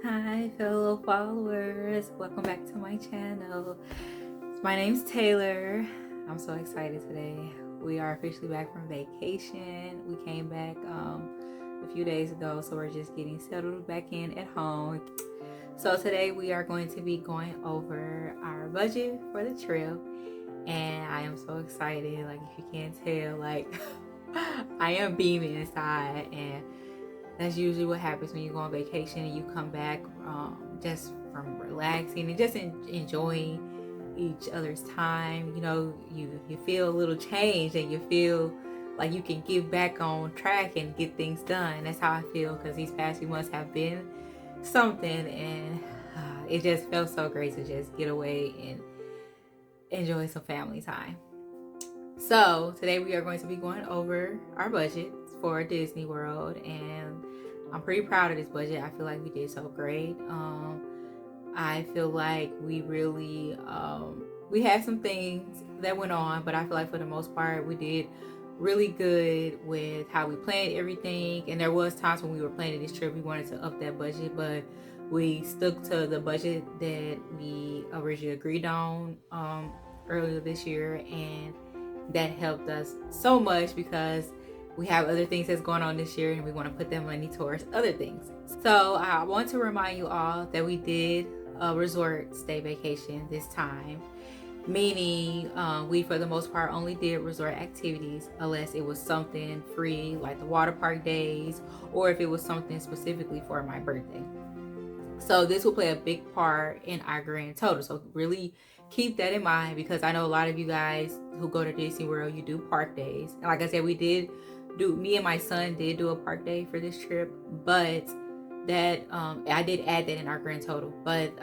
Hi fellow followers, welcome back to my channel. My name's Taylor. I'm so excited today. We are officially back from vacation. We came back a few days ago, so we're just getting settled back in at home. So today we are going to be going over our budget for the trip, and I am so excited. Like, if you can't tell, like I am beaming inside, and that's usually what happens when you go on vacation and you come back just from relaxing and just enjoying each other's time. You know, you feel a little change, and you feel like you can get back on track and get things done. That's how I feel, because these past few months have been something, and it just felt so great to just get away and enjoy some family time. So today we are going to be going over our budget for Disney World, and I'm pretty proud of this budget. I feel like we did so great. I feel like we really we had some things that went on, but I feel like for the most part we did really good with how we planned everything. And there was times when we were planning this trip we wanted to up that budget, but we stuck to the budget that we originally agreed on earlier this year, and that helped us so much because we have other things that's going on this year and we want to put that money towards other things. So I want to remind you all that we did a resort stay vacation this time, meaning we for the most part only did resort activities unless it was something free like the water park days, or if it was something specifically for my birthday. So this will play a big part in our grand total. So really keep that in mind, because I know a lot of you guys who go to Disney World, you do park days. And like I said, me and my son did do a park day for this trip, but that I did add that in our grand total. But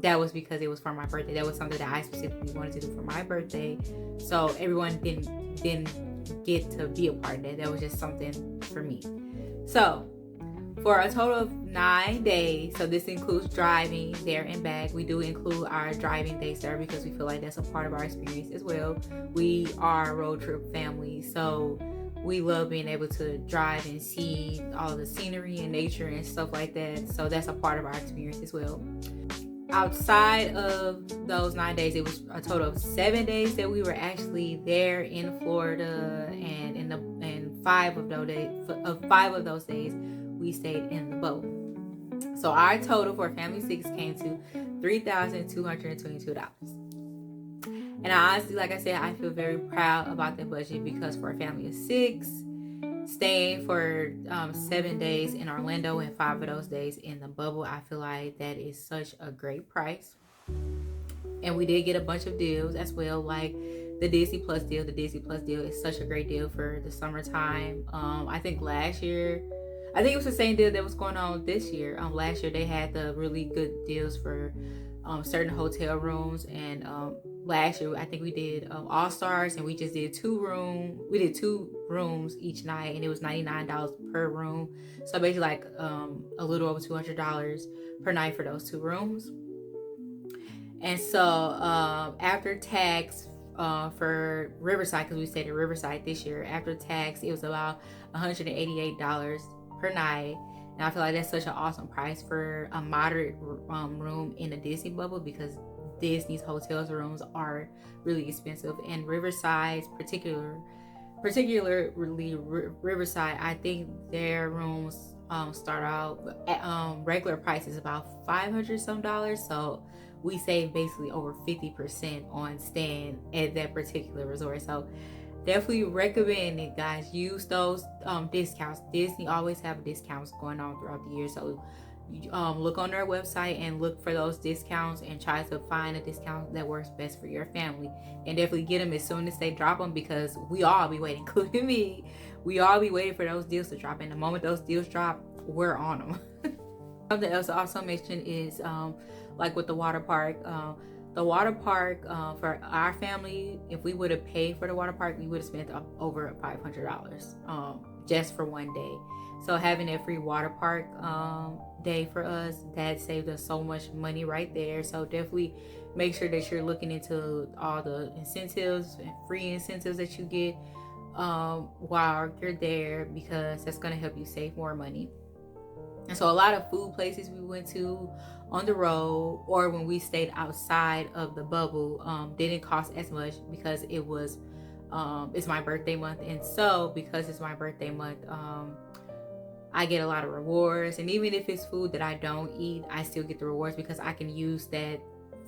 that was because it was for my birthday. That was something that I specifically wanted to do for my birthday. So everyone didn't get to be a part of that. That was just something for me. So for a total of 9 days, so this includes driving there and back. We do include our driving days there because we feel like that's a part of our experience as well. We are a road trip family, so we love being able to drive and see all the scenery and nature and stuff like that. So that's a part of our experience as well. Outside of those 9 days, it was a total of 7 days that we were actually there in Florida, and in 5 of those days we stayed in the boat. So our total for family 6 came to $3,222. And I honestly, like I said, I feel very proud about that budget, because for a family of 6, staying for 7 days in Orlando and 5 of those days in the bubble, I feel like that is such a great price. And we did get a bunch of deals as well, like the Disney Plus deal. The Disney Plus deal is such a great deal for the summertime. I think it was the same deal that was going on this year. Last year they had the really good deals for certain hotel rooms, and last year I think we did All Stars, and we just did 2 rooms each night, and it was $99 per room. So basically like a little over $200 per night for those 2 rooms. And so after tax for Riverside, because we stayed at Riverside this year, after tax it was about $188 per night. And I feel like that's such an awesome price for a moderate room in the Disney bubble, because Disney's hotels rooms are really expensive, and Riverside's particularly Riverside, I think their rooms start out at regular prices about $500 some dollars. So we save basically over 50% on staying at that particular resort. So definitely recommend it, guys. Use those discounts. Disney always have discounts going on throughout the year, so look on their website and look for those discounts and try to find a discount that works best for your family, and definitely get them as soon as they drop them, because we all be waiting, including me. We all be waiting for those deals to drop, and the moment those deals drop, we're on them. Something else to also mention is like with the water park. The water park for our family, if we would have paid for the water park, we would have spent over $500 just for one day. So having a free water park day for us, that saved us so much money right there. So definitely make sure that you're looking into all the incentives and free incentives that you get while you're there, because that's going to help you save more money. And so a lot of food places we went to on the road, or when we stayed outside of the bubble, didn't cost as much because it's my birthday month. And so because it's my birthday month, I get a lot of rewards. And even if it's food that I don't eat, I still get the rewards because I can use that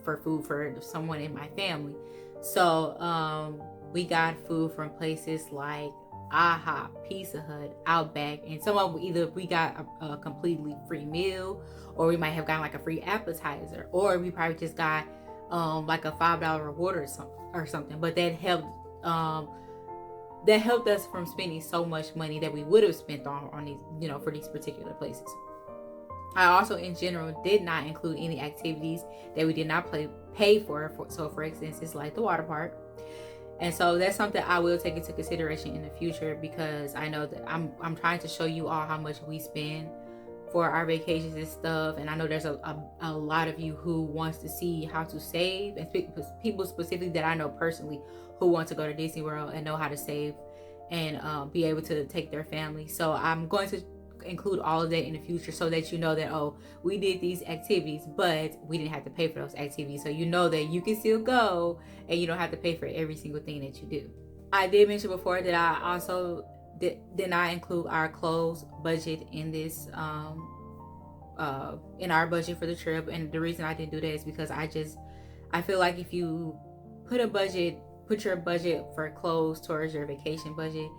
for food for someone in my family. So we got food from places like AHA, Pizza Hut, Outback, and some of them, either we got a completely free meal, or we might have gotten like a free appetizer, or we probably just got like a $5 reward or something. But that helped us from spending so much money that we would have spent on these, for these particular places. I also, in general, did not include any activities that we did not pay for. So, for instance, it's like the water park. And so that's something I will take into consideration in the future, because I know that I'm trying to show you all how much we spend for our vacations and stuff. And I know there's a lot of you who wants to see how to save, and people specifically that I know personally who want to go to Disney World and know how to save and be able to take their family. So I'm going to include all of that in the future, so that you know that, oh, we did these activities, but we didn't have to pay for those activities. So you know that you can still go and you don't have to pay for every single thing that you do. I did mention before that I also did not include our clothes budget in this in our budget for the trip. And the reason I didn't do that is because I feel like if you put your budget for clothes towards your vacation budget,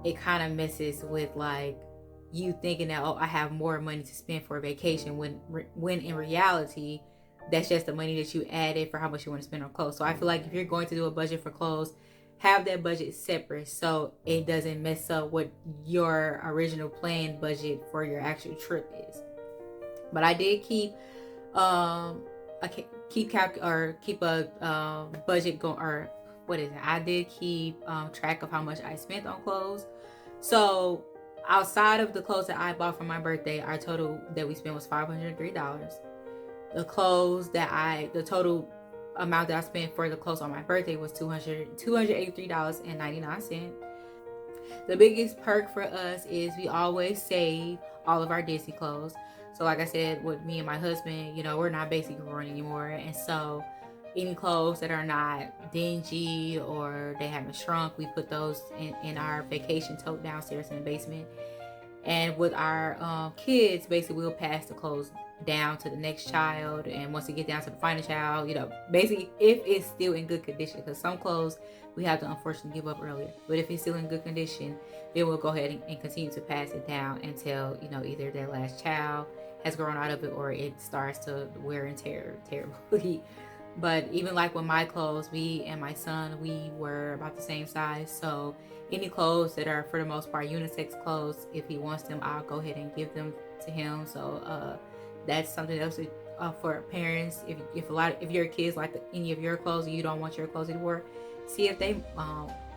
it kind of messes with like you thinking that, oh, I have more money to spend for a vacation, when in reality that's just the money that you added for how much you want to spend on clothes. So I feel like if you're going to do a budget for clothes, have that budget separate so it doesn't mess up what your original planned budget for your actual trip is. But I did keep a budget going, or what is it? I did keep track of how much I spent on clothes. So outside of the clothes that I bought for my birthday, our total that we spent was $503. The total amount that I spent for the clothes on my birthday was $283.99. The biggest perk for us is we always save all of our Disney clothes. So like I said, with me and my husband, we're not basic growing anymore. And so any clothes that are not dingy or they haven't shrunk, we put those in our vacation tote downstairs in the basement. And with our kids, basically we'll pass the clothes down to the next child. And once we get down to the final child, basically if it's still in good condition, because some clothes we have to unfortunately give up earlier. But if it's still in good condition, then we'll go ahead and continue to pass it down until, either their last child has grown out of it or it starts to wear and tear terribly. But even like with my clothes, me and my son, we were about the same size. So any clothes that are for the most part unisex clothes, if he wants them, I'll go ahead and give them to him. So that's something else for parents. If your kids like any of your clothes and you don't want your clothes anymore, see if they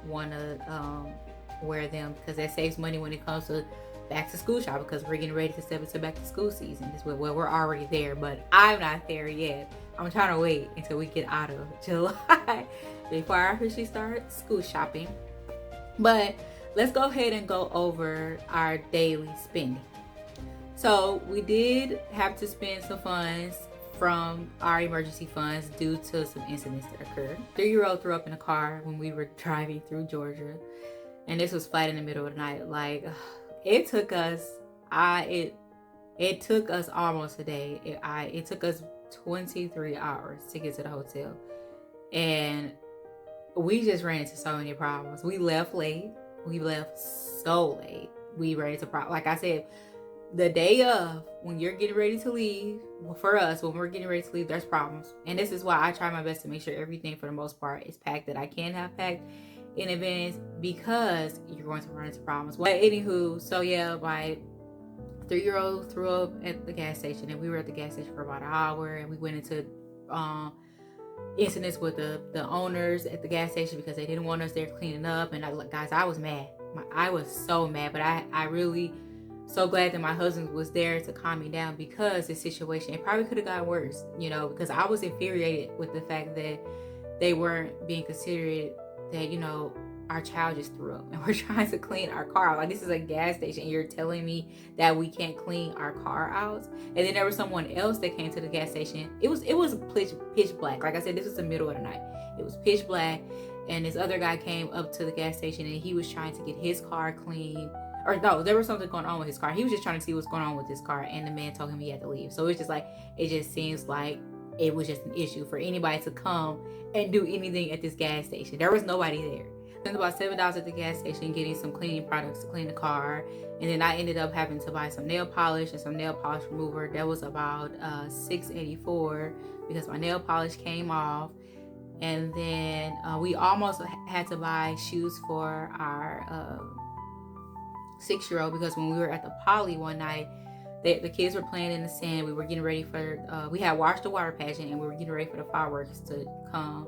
want to wear them, because that saves money when it comes to back to school shop, because we're getting ready to step into back to school season. Well, we're already there, but I'm not there yet. I'm trying to wait until we get out of July before I officially start school shopping. But let's go ahead and go over our daily spending. So we did have to spend some funds from our emergency funds due to some incidents that occurred. 3-year-old threw up in a car when we were driving through Georgia, and this was flat in the middle of the night. Like, it took us almost a day. It took us 23 hours to get to the hotel, and we just ran into so many problems. We left late. We left so late. We ran into problems. Like I said, the day of, when you're getting ready to leave, for us, when we're getting ready to leave, there's problems. And this is why I try my best to make sure everything, for the most part, is packed that I can have packed in advance, because you're going to run into problems. Well, anywho, so yeah, my 3-year-old threw up at the gas station, and we were at the gas station for about an hour, and we went into incidents with the owners at the gas station because they didn't want us there cleaning up. And I was mad. I was so mad, but I really so glad that my husband was there to calm me down, because the situation, it probably could have gotten worse, because I was infuriated with the fact that they weren't being considerate, that our child just threw up, and we're trying to clean our car out. Like, this is a gas station, and you're telling me that we can't clean our car out? And then there was someone else that came to the gas station. It was pitch black. Like I said, this was the middle of the night. It was pitch black, and this other guy came up to the gas station, and he was trying to get his car clean. Or no, there was something going on with his car. He was just trying to see what's going on with his car, and the man told him he had to leave. So it's just like, it just seems like it was just an issue for anybody to come and do anything at this gas station. There was nobody there. Spent about $7 at the gas station getting some cleaning products to clean the car, and then I ended up having to buy some nail polish and some nail polish remover. That was about $6.84 because my nail polish came off. And then we almost had to buy shoes for our 6-year-old, because when we were at the poly one night, the kids were playing in the sand. We were getting ready for we had watched the water pageant, and we were getting ready for the fireworks to come.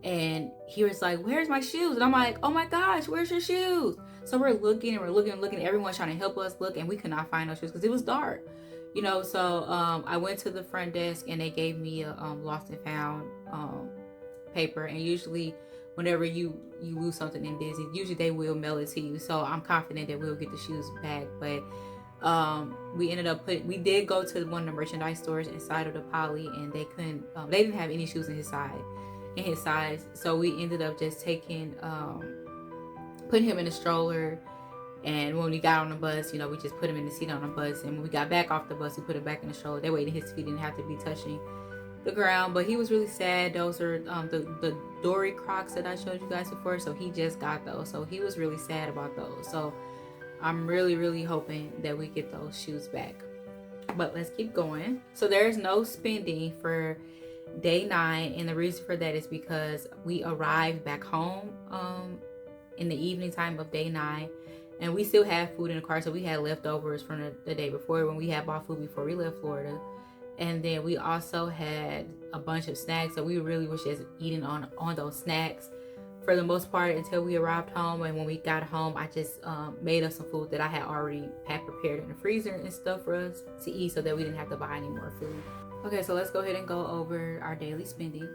And he was like, "Where's my shoes?" And I'm like, "Oh my gosh, where's your shoes?" So we're looking and we're looking. Everyone's trying to help us look, and we could not find those shoes because it was dark, you know. So I went to the front desk, and they gave me a lost and found paper. And usually, whenever you lose something in Disney, usually they will mail it to you. So I'm confident that we'll get the shoes back. But we ended up we did go to one of the merchandise stores inside of the poly, and they couldn't they didn't have any shoes in his size. So we ended up just taking putting him in a stroller. And when we got on the bus, you know, we just put him in the seat on the bus. And when we got back off the bus, we put him back in the stroller. That way his feet didn't have to be touching the ground. But he was really sad. Those are the Dory Crocs that I showed you guys before. So he just got those. So he was really sad about those. So I'm really hoping that we get those shoes back. But let's keep going. So there's no spending for day 9, and the reason for that is because we arrived back home in the evening time of day 9, and we still have food in the car. So we had leftovers from the day before when we had bought food before we left Florida. And then we also had a bunch of snacks, so we really was just eating on those snacks for the most part until we arrived home. And when we got home, I just made us some food that I had already had prepared in the freezer and stuff for us to eat, so that we didn't have to buy any more food. Okay, so let's go ahead and go over our daily spending.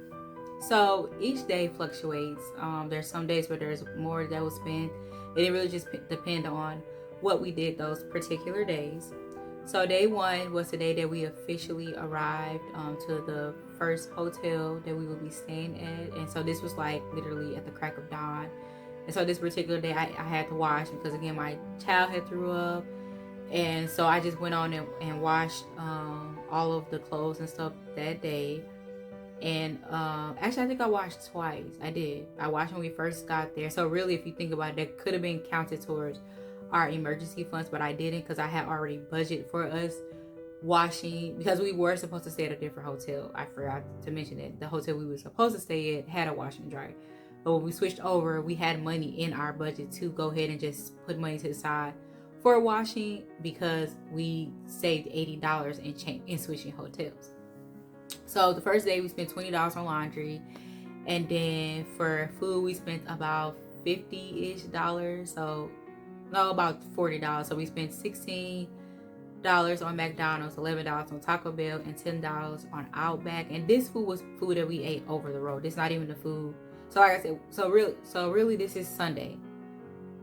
So each day fluctuates. There's some days where there's more that was spent. It really just depend on what we did those particular days. So day 1 was the day that we officially arrived to the first hotel that we would be staying at. And so this was like literally at the crack of dawn. And so this particular day I had to wash because, again, my child had threw up. And so I just went on and washed all of the clothes and stuff that day. And actually, I think I washed twice. I washed when we first got there. So really, if you think about it, that could have been counted towards our emergency funds, but I didn't because I had already budgeted for us washing, because we were supposed to stay at a different hotel. I forgot to mention that the hotel we were supposed to stay at had a wash and dry. But when we switched over, we had money in our budget to go ahead and just put money to the side for washing, because we saved $80 in switching hotels. So the first day we spent $20 on laundry, and then for food we spent about $50-ish. So no, about $40. So we spent $16 on McDonald's, $11 on Taco Bell, and $10 on Outback. And this food was food that we ate over the road. It's not even the food. So like I said, so really this is Sunday.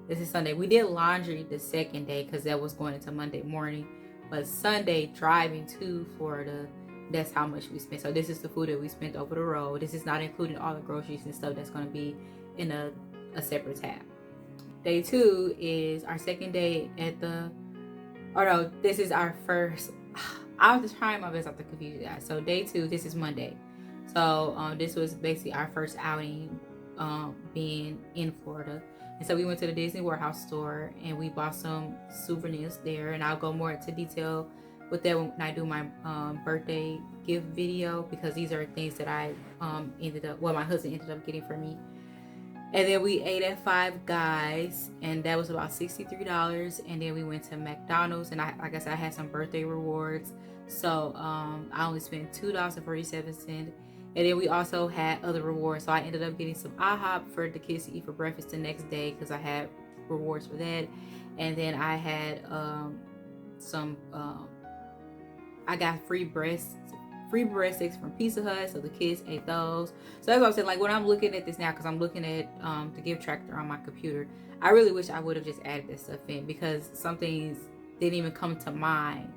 We did laundry the second day because that was going into Monday morning. But Sunday, driving to Florida, that's how much we spent. So this is the food that we spent over the road. This is not including all the groceries and stuff that's going to be in a separate tab. Day 2 is our second day this is our first. I was trying my best not to confuse you guys. So day 2, this is Monday. So this was basically our first outing being in Florida. And so we went to the Disney Warehouse store and we bought some souvenirs there. And I'll go more into detail with that when I do my birthday gift video, because these are things that I my husband ended up getting for me. And then we ate at Five Guys, and that was about $63. And then we went to McDonald's, and like I said, I had some birthday rewards. So I only spent $2.47. And then we also had other rewards. So I ended up getting some IHOP for the kids to eat for breakfast the next day because I had rewards for that. And then I had I got free breast free breadsticks from Pizza Hut, so the kids ate those. So that's what I'm saying. Like when I'm looking at this now, because I'm looking at the GiftTracker on my computer, I really wish I would have just added this stuff in, because some things didn't even come to mind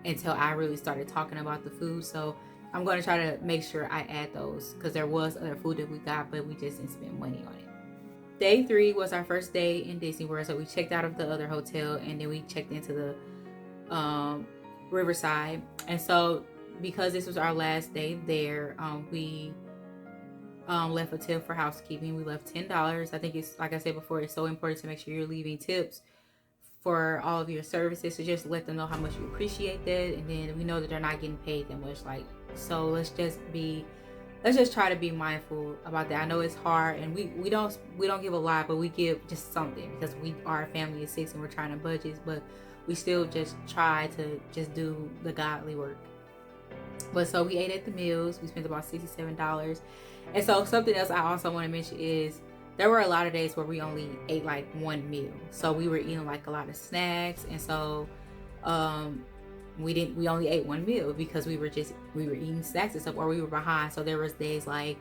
until I really started talking about the food. So I'm going to try to make sure I add those, because there was other food that we got, but we just didn't spend money on it. Day 3 was our first day in Disney World, so we checked out of the other hotel and then we checked into the Riverside. And so because this was our last day there, we left a tip for housekeeping. We left $10. I think it's, like I said before, it's so important to make sure you're leaving tips for all of your services, so just let them know how much you appreciate that. And then we know that they're not getting paid that much, like, so let's just try to be mindful about that. I know it's hard, and we don't give a lot, but we give just something, because we are a family of 6 and we're trying to budget, but we still just try to just do the godly work. But so we ate at the meals. We spent about $67. And so something else I also want to mention is there were a lot of days where we only ate like one meal. So we were eating like a lot of snacks, and so we only ate one meal because we were eating snacks and stuff, or we were behind. So there was days like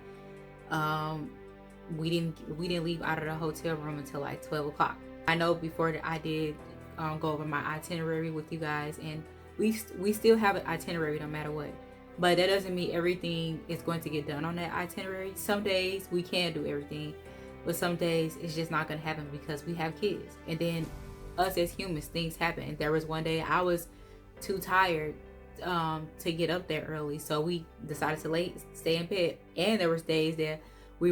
we didn't leave out of the hotel room until like 12 o'clock. I know before that I did go over my itinerary with you guys, and we still have an itinerary no matter what. But that doesn't mean everything is going to get done on that itinerary. Some days we can do everything, but some days it's just not going to happen because we have kids. And then us as humans, things happen. And there was one day I was too tired to get up there early, so we decided to stay in bed. And there was days that we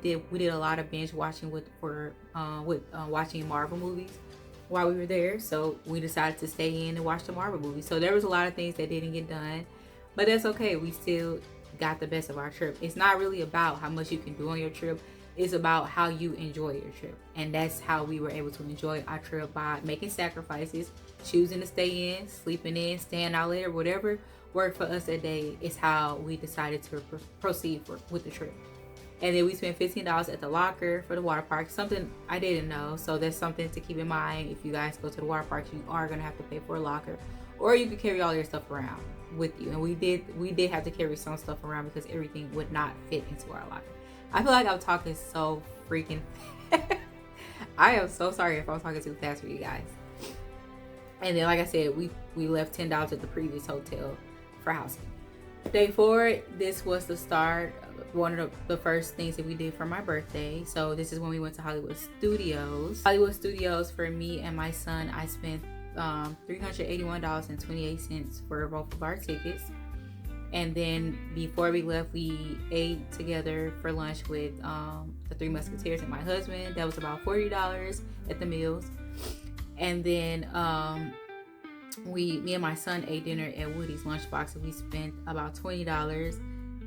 did a lot of binge watching with watching Marvel movies while we were there. So we decided to stay in and watch the Marvel movies. So there was a lot of things that didn't get done, but that's okay. We still got the best of our trip. It's not really about how much you can do on your trip. It's about how you enjoy your trip. And that's how we were able to enjoy our trip, by making sacrifices, choosing to stay in, sleeping in, staying out later, whatever worked for us that day is how we decided to proceed with the trip. And then we spent $15 at the locker for the water park, something I didn't know. So that's something to keep in mind. If you guys go to the water parks, you are going to have to pay for a locker, or you could carry all your stuff around with you. And we did have to carry some stuff around because everything would not fit into our locker. I feel like I'm talking so freaking I am so sorry if I'm talking too fast for you guys. And then, like I said, we left $10 at the previous hotel for housekeeping. Day 4, this was the start, one of the first things that we did for my birthday. So this is when we went to Hollywood Studios. Hollywood Studios, for me and my son, I spent $381.28 for both of our tickets. And then before we left, we ate together for lunch with the Three Musketeers and my husband. That was about $40 at the meals. And then me and my son ate dinner at Woody's Lunchbox, and we spent about $20.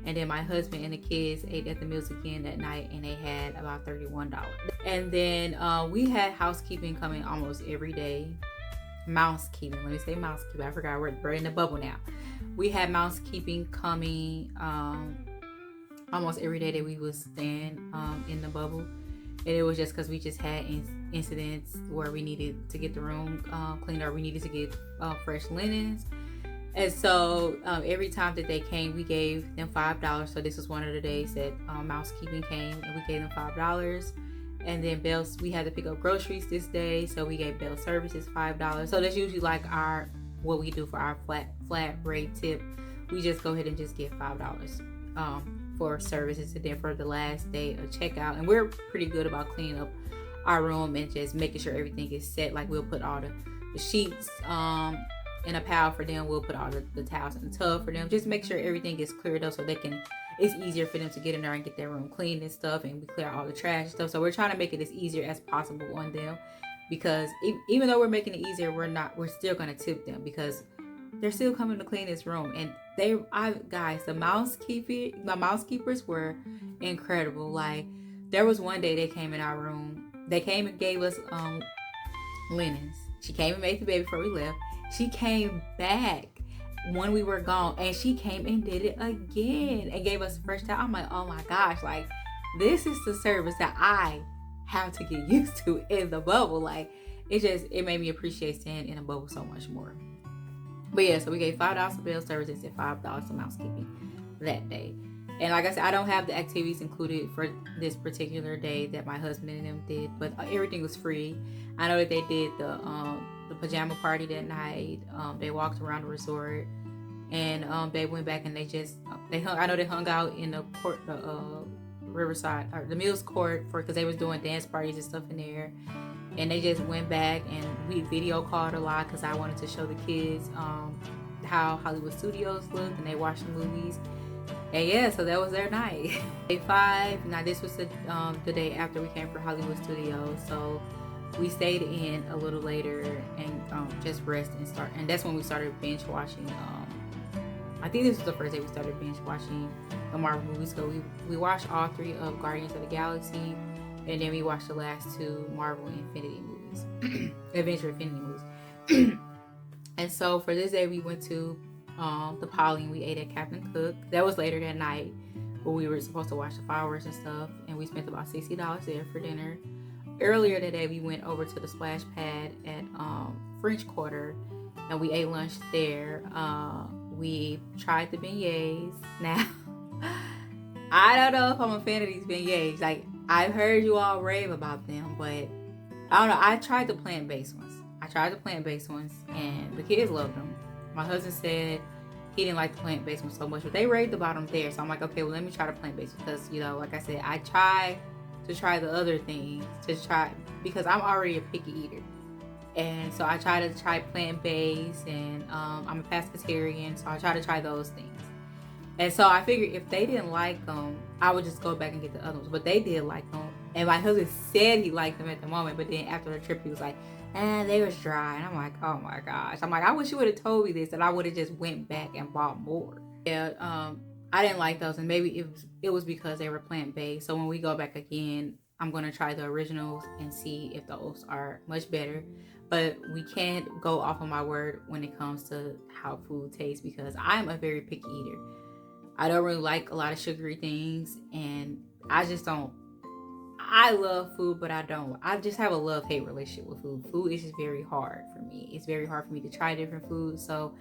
And then my husband and the kids ate at the meals again that night, and they had about $31. And then we had housekeeping coming almost every day. Mousekeeping, let me say mousekeeping. I forgot, we're in the bubble now. We had mousekeeping coming almost every day that we was staying in the bubble. And it was just because we just had incidents where we needed to get the room cleaned, or we needed to get fresh linens. And so every time that they came, we gave them $5. So this was one of the days that mousekeeping came, and we gave them $5. And then we had to pick up groceries this day, so we gave Bell Services $5. So that's usually like what we do for our flat rate tip. We just go ahead and just give $5 for services. And then for the last day of checkout, and we're pretty good about cleaning up our room and just making sure everything is set. Like we'll put all the sheets in a pile for them. We'll put all the towels in the tub for them. Just make sure everything is cleared up so it's easier for them to get in there and get their room cleaned and stuff, and we clear all the trash and stuff. So we're trying to make it as easier as possible on them, because even though we're making it easier, we're still going to tip them because they're still coming to clean this room. And the mousekeepers were incredible. Like there was one day they came in our room. They came and gave us linens. She came and made the bed before we left. She came back when we were gone, and she came and did it again and gave us fresh towel. I'm like, oh my gosh, like this is the service that I have to get used to in the bubble. Like it made me appreciate staying in a bubble so much more. But yeah, so we gave $5 to bill services and $5 to mousekeeping that day. And like I said, I don't have the activities included for this particular day that my husband and them did, but everything was free. I know that they did the pajama party that night. They walked around the resort, and they went back and I know they hung out in the court, Riverside or the Mills Court because they was doing dance parties and stuff in there. And they just went back and we video called a lot because I wanted to show the kids how Hollywood Studios looked, and they watched the movies. And yeah, so that was their night. Day 5. Now this was the day after we came for Hollywood Studios, so we stayed in a little later and just rest and start. And that's when we started binge watching. I think this was the first day we started binge watching the Marvel movies. So we watched all 3 of Guardians of the Galaxy, and then we watched the last 2 Marvel Infinity movies, Adventure Infinity movies. And so for this day, we went to the Poly, and we ate at Captain Cook. That was later that night, but we were supposed to watch the fireworks and stuff, and we spent about $60 there for dinner. Earlier that day, we went over to the splash pad at French Quarter, and we ate lunch there. We tried the beignets. Now, I don't know if I'm a fan of these beignets. Like, I've heard you all rave about them, but I don't know. I tried the plant-based ones. And the kids loved them. My husband said he didn't like the plant-based ones so much, but they raved about them there. So I'm like, okay, well, let me try the plant-based because, you know, like I said, I try to try the other things because I'm already a picky eater. And so I try to try plant-based, and I'm a pescatarian, so I try to try those things. And so I figured if they didn't like them, I would just go back and get the other ones. But they did like them. And my husband said he liked them at the moment, but then after the trip, he was like, they was dry. And I'm like, oh my gosh. I'm like, I wish you would have told me this, and I would have just went back and bought more. Yeah, I didn't like those, and maybe it was because they were plant-based. So when we go back again, I'm going to try the originals and see if those are much better. But we can't go off of my word when it comes to how food tastes, because I'm a very picky eater. I don't really like a lot of sugary things, and I just don't. I love food, but I just have a love-hate relationship with food. Food is just very hard for me. It's very hard for me to try different foods, so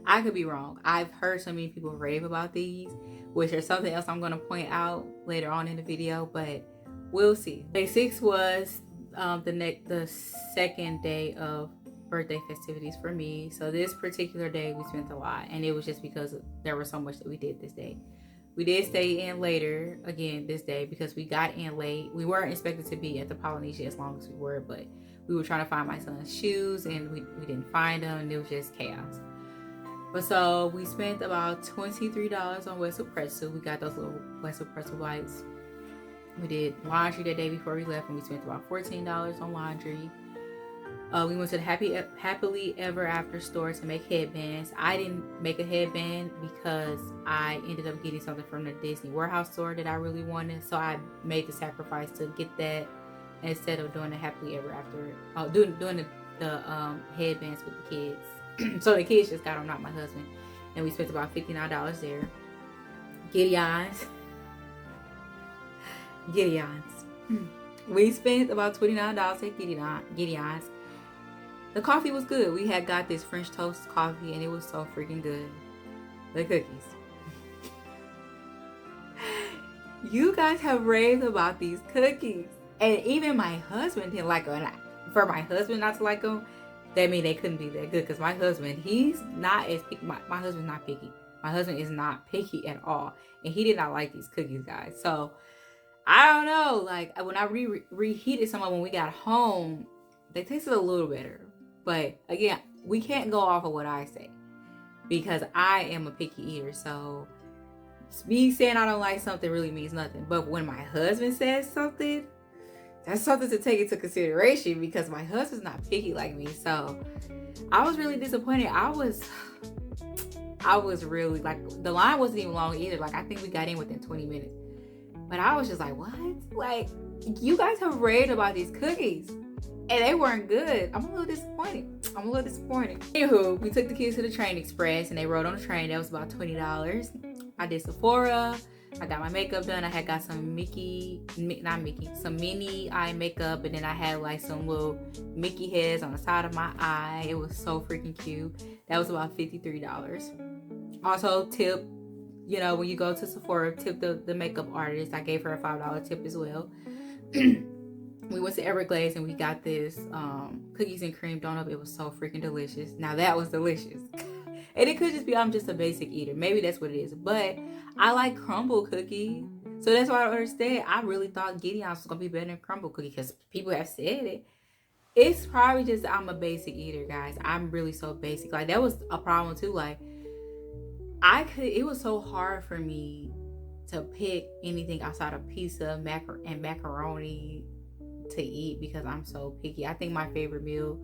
I could be wrong. I've heard so many people rave about these, which is something else I'm going to point out later on in the video, but we'll see. Day 6 was the second day of birthday festivities for me. So this particular day we spent a lot, and it was just because there was so much that we did this day. We did stay in later again this day because we got in late. We weren't expected to be at the Polynesia as long as we were, but we were trying to find my son's shoes, and we didn't find them, and it was just chaos. But so we spent about $23 on Wetzel pretzel. We got those little Wetzel pretzel bites. We did laundry the day before we left, and we spent about $14 on laundry. We went to the Happily Ever After store to make headbands. I didn't make a headband because I ended up getting something from the Disney Warehouse store that I really wanted. So I made the sacrifice to get that instead of doing the Happily Ever After, doing the headbands with the kids. So the kids just got them, not my husband. And we spent about $59 there. Gideon's. We spent about $29 at Gideon's. The coffee was good. We had got this French toast coffee, and it was so freaking good. The cookies. You guys have raved about these cookies. And even my husband didn't like them. For my husband not to like them, that means they couldn't be that good. Because my husband, he's not as picky. My husband's not picky. My husband is not picky at all. And he did not like these cookies, guys. So, I don't know. Like, when I reheated some of them when we got home, they tasted a little better. But again, we can't go off of what I say because I am a picky eater. So me saying I don't like something really means nothing. But when my husband says something, that's something to take into consideration because my husband's not picky like me. So I was really disappointed. I was really, like, the line wasn't even long either. Like, I think we got in within 20 minutes. But I was just like, what? Like, you guys have raved about these cookies. And they weren't good. I'm a little disappointed. Anywho, we took the kids to the Train Express, and they rode on the train. That was about $20. I did Sephora. I got my makeup done. I had got some some mini eye makeup, and then I had like some little Mickey heads on the side of my eye. It was so freaking cute. That was about $53. Also, tip, you know, when you go to Sephora, tip the makeup artist. I gave her a $5 tip as well. We went to Everglades and we got this cookies and cream donut. It was so freaking delicious. Now that was delicious. And it could just be I'm just a basic eater. Maybe that's what it is. But I like crumble cookie. So that's why I don't understand. I really thought Gideon's was going to be better than crumble cookie because people have said it. It's probably just I'm a basic eater, guys. I'm really so basic. Like, that was a problem too. Like, it was so hard for me to pick anything outside of pizza and macaroni to eat because I'm so picky. I think my favorite meal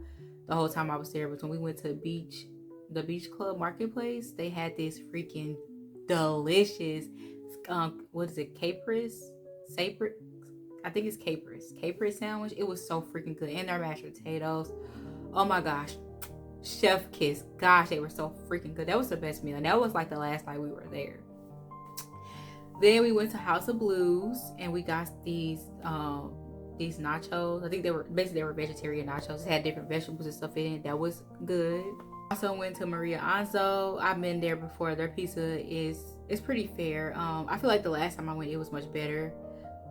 the whole time I was there was when we went to the beach club marketplace. They had this freaking delicious what is it, capris I think it's capris sandwich. It was so freaking good. And their mashed potatoes, oh my gosh, chef kiss. Gosh, they were so freaking good. That was the best meal, and that was like the last night we were there. Then we went to House of Blues and we got these nachos. I think they were vegetarian nachos. It had different vegetables and stuff in it. That was good. Also went to Maria Anzo. I've been there before. Their pizza is pretty fair. I feel like the last time I went, it was much better.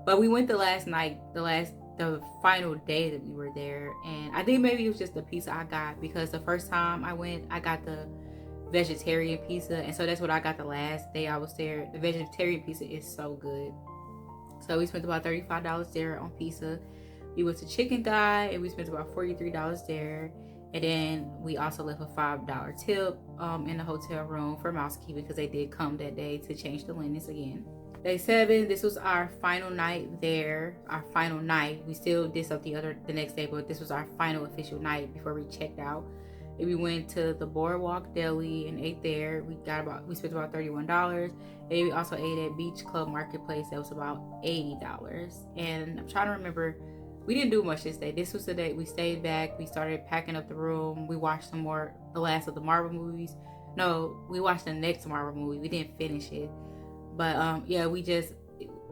But we went the last night, the final day that we were there, and I think maybe it was just the pizza I got because the first time I went, I got the vegetarian pizza, and so that's what I got the last day I was there. The vegetarian pizza is so good. So we spent about $35 there on pizza. We went to Chicken Guy and we spent about $43 there. And then we also left a $5 tip in the hotel room for mousekeeping because they did come that day to change the linens again. Day 7, this was our final night there. Our final night. We still did something the next day, but this was our final official night before we checked out. And we went to the Boardwalk Deli and ate there. We spent about $31. And we also ate at Beach Club Marketplace. That was about $80. And I'm trying to remember, we didn't do much this day. This was the day we stayed back. We started packing up the room. We watched the last of the Marvel movies. No, we watched the next Marvel movie. We didn't finish it. But yeah,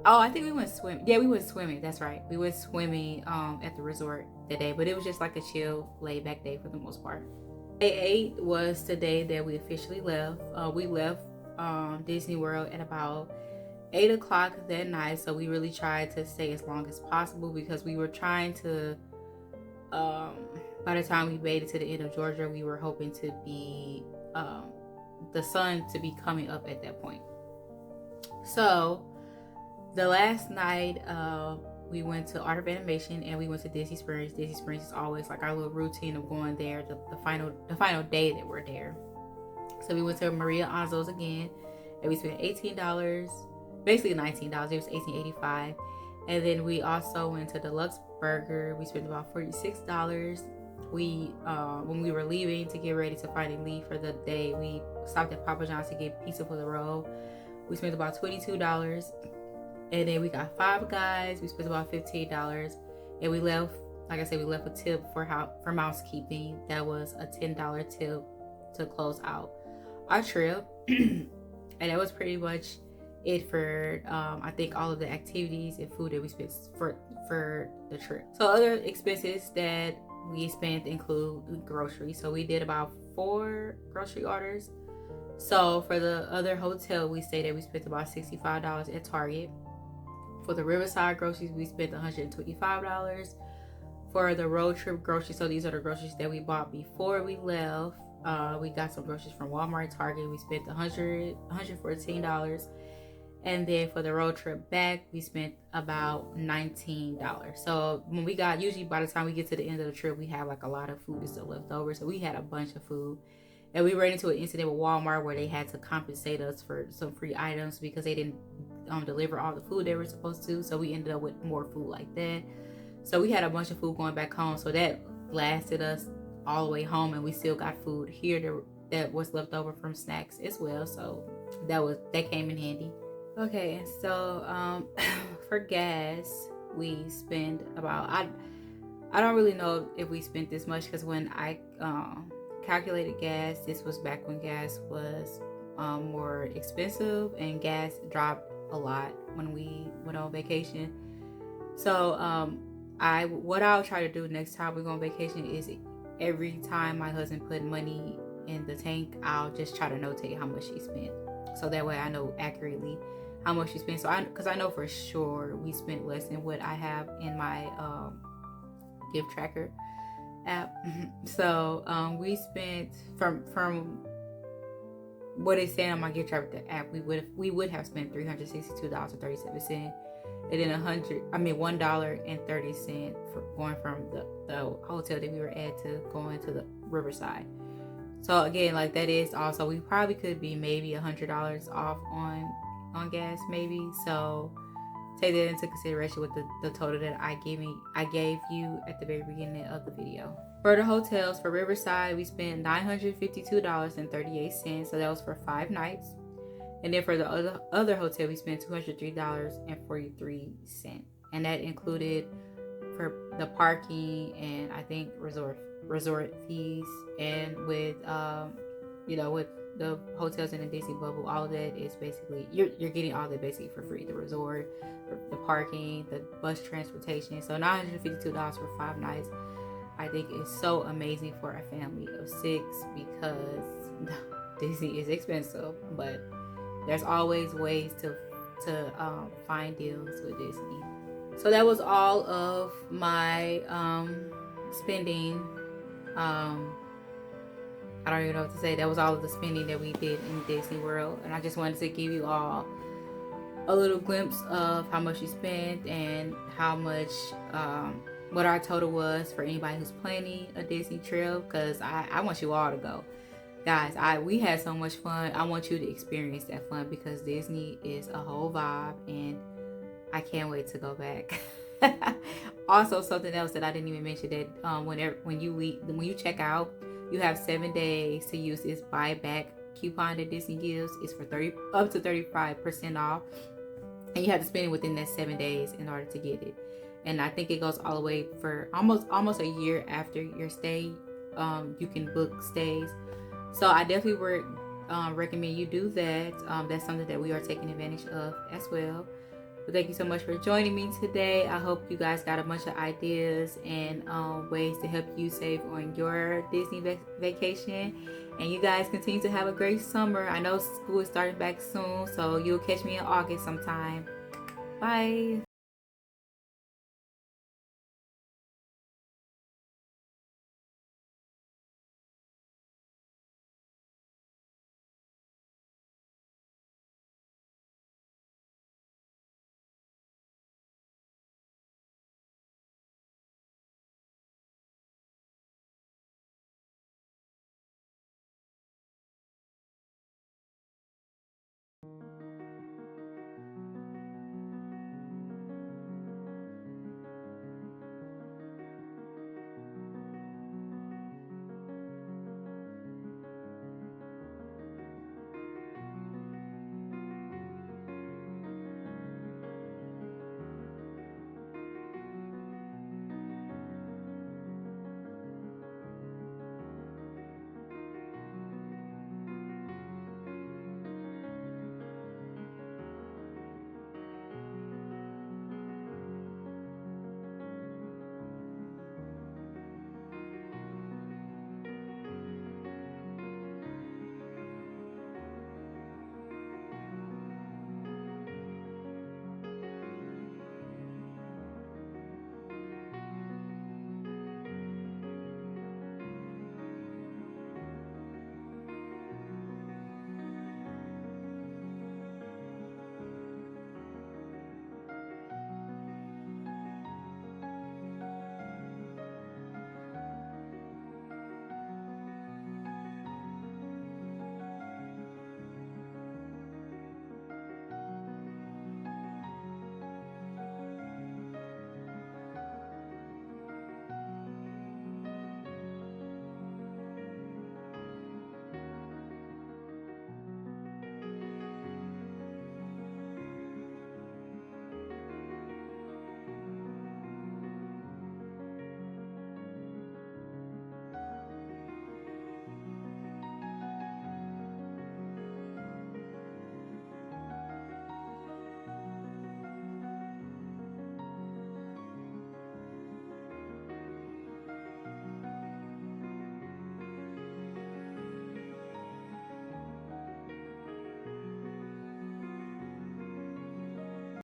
I think we went swimming. Yeah, we went swimming. That's right. We went swimming at the resort today. But it was just like a chill, laid back day for the most part. Day 8 was the day that we officially left. We left Disney World at about 8 o'clock that night. So we really tried to stay as long as possible because we were trying to, by the time we made it to the end of Georgia, we were hoping to be, the sun to be coming up at that point. So the last night, we went to Art of Animation and we went to Disney Springs. Disney Springs is always like our little routine of going there the final day that we're there. So we went to Maria Anzo's again and we spent $18, basically $19. It was $18.85. And then we also went to Deluxe Burger. We spent about $46. When we were leaving to get ready to finally leave for the day, we stopped at Papa John's to get pizza for the road. We spent about $22. And then we got Five Guys. We spent about $15. And we left, like I said, we left a tip for mousekeeping. That was a $10 tip to close out our trip. And that was pretty much it for I think all of the activities and food that we spent for the trip. So other expenses that we spent include groceries. So we did about 4 grocery orders. So for the other hotel we stayed at, we spent about $65 at Target. For the Riverside groceries, we spent $125. For the road trip groceries, so these are the groceries that we bought before we left. We got some groceries from Walmart, Target. We spent $114. And then for the road trip back, we spent about $19. So when usually by the time we get to the end of the trip, we have like a lot of food is still left over. So we had a bunch of food. And we ran into an incident with Walmart where they had to compensate us for some free items because they didn't deliver all the food they were supposed to. So we ended up with more food like that. So we had a bunch of food going back home. So that lasted us all the way home, and we still got food here that was left over from snacks as well. So that came in handy. Okay, and so for gas, we spent about I don't really know if we spent this much because when I calculated gas, this was back when gas was more expensive and gas dropped a lot when we went on vacation. So what I'll try to do next time we go on vacation is every time my husband put money in the tank, I'll just try to notate how much he spent, so that way I know accurately how much he spent. So because I know for sure we spent less than what I have in my GiftTracker app. So we spent from what it's saying on my GiftTracker app, we would have spent $362.37, and then $1.30 for going from the hotel that we were at to going to the Riverside. So again, like that is also, we probably could be maybe $100 off on gas maybe. So take that into consideration with the total that I gave you at the very beginning of the video. For the hotels, for Riverside, we spent $952.38. So that was for 5 nights. And then for the other hotel, we spent $203.43. And that included for the parking and I think resort fees, and with with the hotels in the Disney bubble, all of that is basically you're getting all that basically for free. The resort, the parking, the bus transportation. So $952 for 5 nights, I think is so amazing for a family of 6, because Disney is expensive, but there's always ways to find deals with Disney. So that was all of my spending. I don't even know what to say. That was all of the spending that we did in Disney World, and I just wanted to give you all a little glimpse of how much we spent and how much what our total was for anybody who's planning a Disney trip, because I want you all to go. Guys, we had so much fun. I want you to experience that fun, because Disney is a whole vibe, and I can't wait to go back. Also, something else that I didn't even mention, that when you check out, you have 7 days to use this buyback coupon that Disney gives. It's for up to 35% off, and you have to spend it within that 7 days in order to get it. And I think it goes all the way for almost a year after your stay. You can book stays. So I definitely would recommend you do that. That's something that we are taking advantage of as well. But thank you so much for joining me today. I hope you guys got a bunch of ideas and ways to help you save on your Disney vacation. And you guys continue to have a great summer. I know school is starting back soon, so you'll catch me in August sometime. Bye.